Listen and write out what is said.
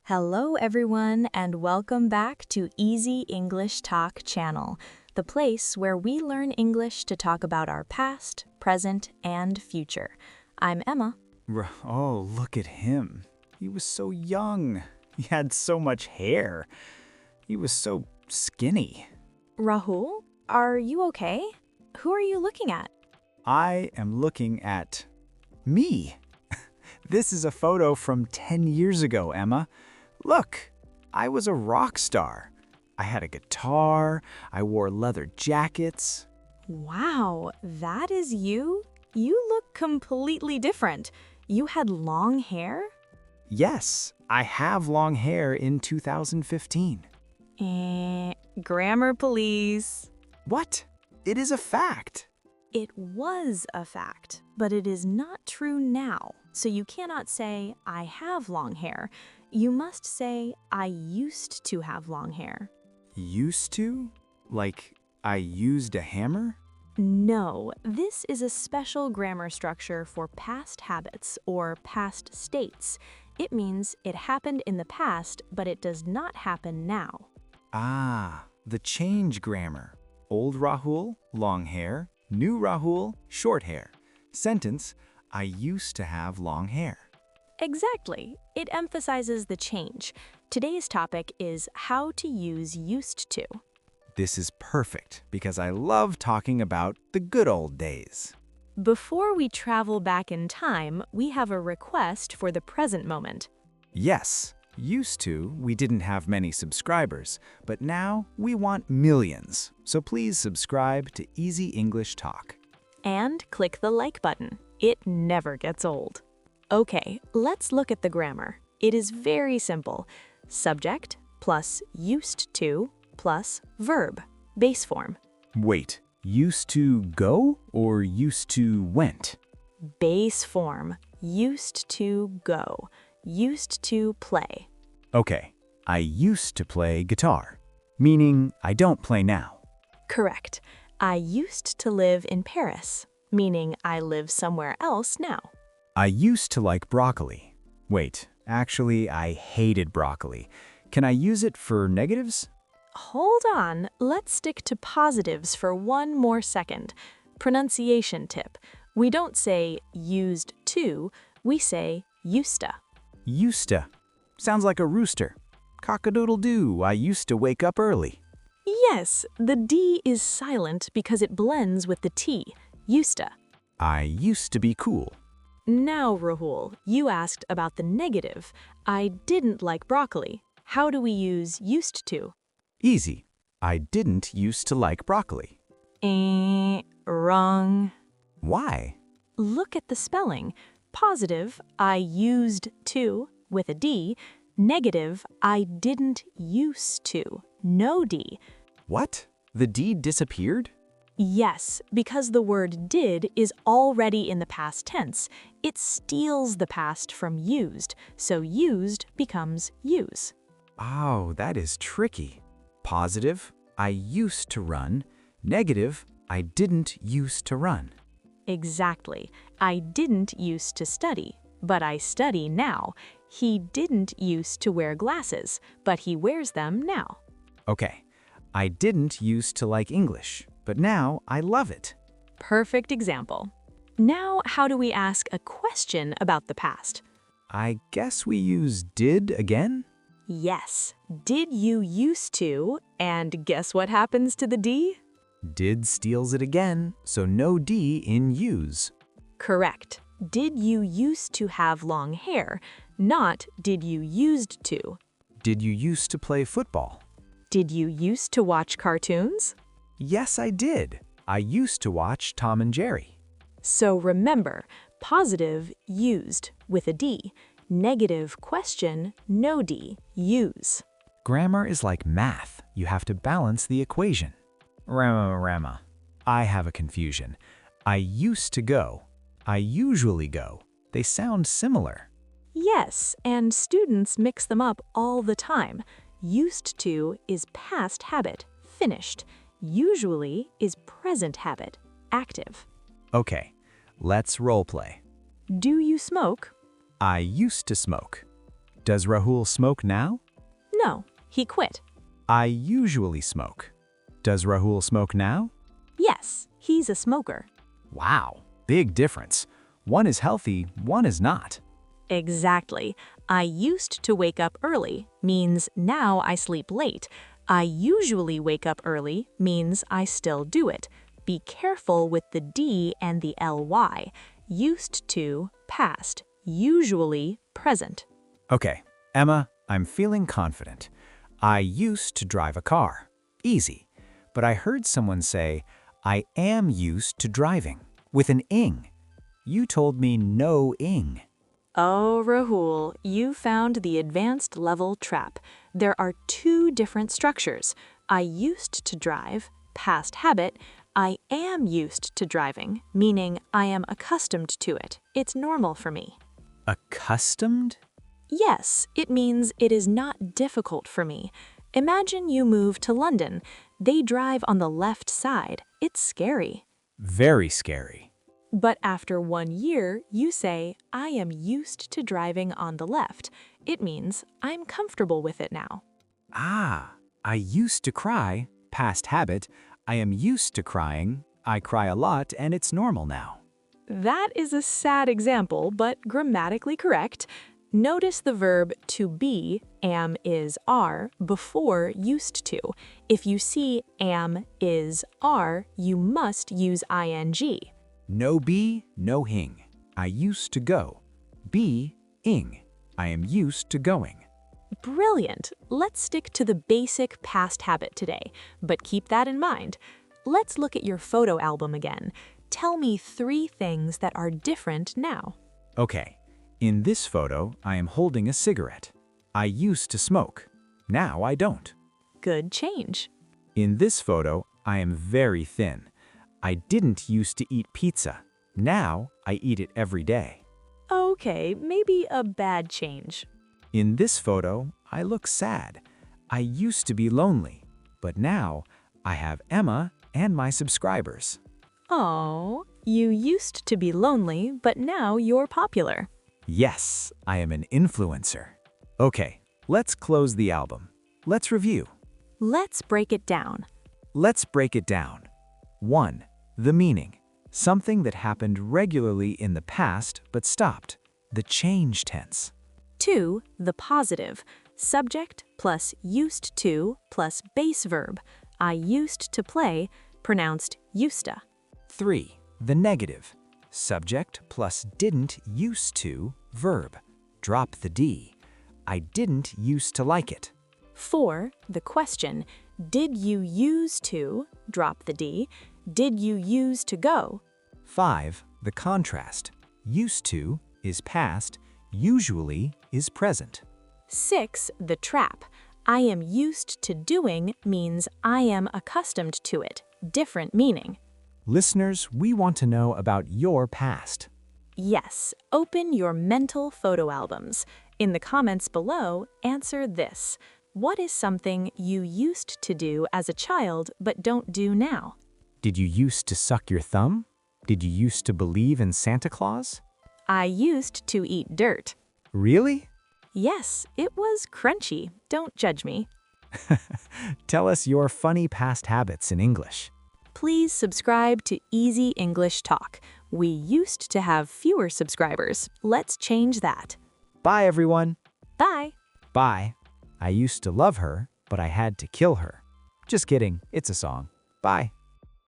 Hello everyone and welcome back to Easy English Talk channel, the place where we learn English to talk about our past, present, and future. I'm Emma. Oh, look at him. He was so young. He had so much hair. He was so skinny. Rahul, are you okay? Who are you looking at? I am looking at me. This is a photo from 10 years ago, Emma. Look, I was a rock star. I had a guitar, I wore leather jackets. Wow, that is you? You look completely different. You had long hair? Yes, I have long hair in 2015. Grammar please. What? It is a fact. It was a fact, but it is not true now. So you cannot say, I have long hair. You must say, I used to have long hair. Used to? Like I used a hammer? No, this is a special grammar structure for past habits or past states. It means it happened in the past, but it does not happen now. Ah, the change grammar. Old Rahul, long hair. New Rahul, short hair. Sentence, I used to have long hair. Exactly. It emphasizes the change. Today's topic is how to use used to. This is perfect because I love talking about the good old days. Before we travel back in time, we have a request for the present moment. Yes, used to, we didn't have many subscribers, but now we want millions. So please subscribe to Easy English Talk. And click the like button. It never gets old. Okay, let's look at the grammar. It is very simple. Subject plus used to plus verb, base form. Wait, used to go or used to went? Base form, used to go, used to play. Okay, I used to play guitar, meaning I don't play now. Correct. I used to live in Paris, meaning I live somewhere else now. I used to like broccoli. Wait, actually, I hated broccoli. Can I use it for negatives? Hold on, let's stick to positives for one more second. Pronunciation tip. We don't say used to, we say Yoos-ta. Yoos-ta. Sounds like a rooster. Cock-a-doodle-doo, I used to wake up early. Yes, the D is silent because it blends with the T, Yoos-ta. I used to be cool. Now, Rahul, you asked about the negative. I didn't like broccoli. How do we use used to? Easy. I didn't used to like broccoli. Wrong. Why? Look at the spelling. Positive, I used to, with a D. Negative, I didn't used to, no D. What? The D disappeared? Yes, because the word did is already in the past tense. It steals the past from used, so used becomes use. Oh, that is tricky. Positive, I used to run. Negative, I didn't used to run. Exactly. I didn't used to study, but I study now. He didn't used to wear glasses, but he wears them now. Okay, I didn't used to like English, but now I love it. Perfect example. Now, how do we ask a question about the past? I guess we use did again? Yes. Did you used to, and guess what happens to the D? Did steals it again, so no D in use. Correct. Did you used to have long hair, not did you used to. Did you used to play football? Did you used to watch cartoons? Yes, I did. I used to watch Tom and Jerry. So remember, positive, used, with a D. Negative, question, no D, use. Grammar is like math. You have to balance the equation. Rama. I have a confusion. I used to go. I usually go. They sound similar. Yes, and students mix them up all the time. Used to is past habit, finished. Usually is present habit, active. Okay, let's role play. Do you smoke? I used to smoke. Does Rahul smoke now? No, he quit. I usually smoke. Does Rahul smoke now? Yes, he's a smoker. Wow, big difference. One is healthy, one is not. Exactly. I used to wake up early means now I sleep late. I usually wake up early means I still do it. Be careful with the D and the ly. Used to, past. Usually, present. Okay, Emma, I'm feeling confident. I used to drive a car. Easy. But I heard someone say, I am used to driving, with an ing. You told me no ing. Oh, Rahul, you found the advanced level trap. There are two different structures. I used to drive, past habit. I am used to driving, meaning I am accustomed to it. It's normal for me. Accustomed? Yes, it means it is not difficult for me. Imagine you move to London. They drive on the left side. It's scary. Very scary. But after 1 year, you say, I am used to driving on the left. It means I'm comfortable with it now. Ah, I used to cry, past habit. I am used to crying. I cry a lot and it's normal now. That is a sad example, but grammatically correct. Notice the verb to be, am, is, are, before used to. If you see am, is, are, you must use ing. No be, no hing. I used to go. Be, ing. I am used to going. Brilliant! Let's stick to the basic past habit today, but keep that in mind. Let's look at your photo album again. Tell me 3 things that are different now. Okay, in this photo, I am holding a cigarette. I used to smoke. Now I don't. Good change. In this photo, I am very thin. I didn't used to eat pizza. Now I eat it every day. Okay, maybe a bad change. In this photo, I look sad. I used to be lonely, but now I have Emma and my subscribers. Oh, you used to be lonely, but now you're popular. Yes, I am an influencer. Okay, let's close the album. Let's review. Let's break it down. Let's break it down. 1. The meaning. Something that happened regularly in the past but stopped. The change tense. 2. The positive. Subject plus used to plus base verb. I used to play, pronounced Yoos-ta. 3. The negative. Subject plus didn't used to, verb. Drop the D. I didn't used to like it. 4. The question. Did you use to, drop the D. Did you use to go? 5. The contrast. Used to is past, usually is present. 6. The trap. I am used to doing means I am accustomed to it. Different meaning. Listeners, we want to know about your past. Yes, open your mental photo albums. In the comments below, answer this. What is something you used to do as a child but don't do now? Did you used to suck your thumb? Did you used to believe in Santa Claus? I used to eat dirt. Really? Yes, it was crunchy. Don't judge me. Tell us your funny past habits in English. Please subscribe to Easy English Talk. We used to have fewer subscribers. Let's change that. Bye, everyone. Bye. Bye. I used to love her, but I had to kill her. Just kidding, it's a song. Bye.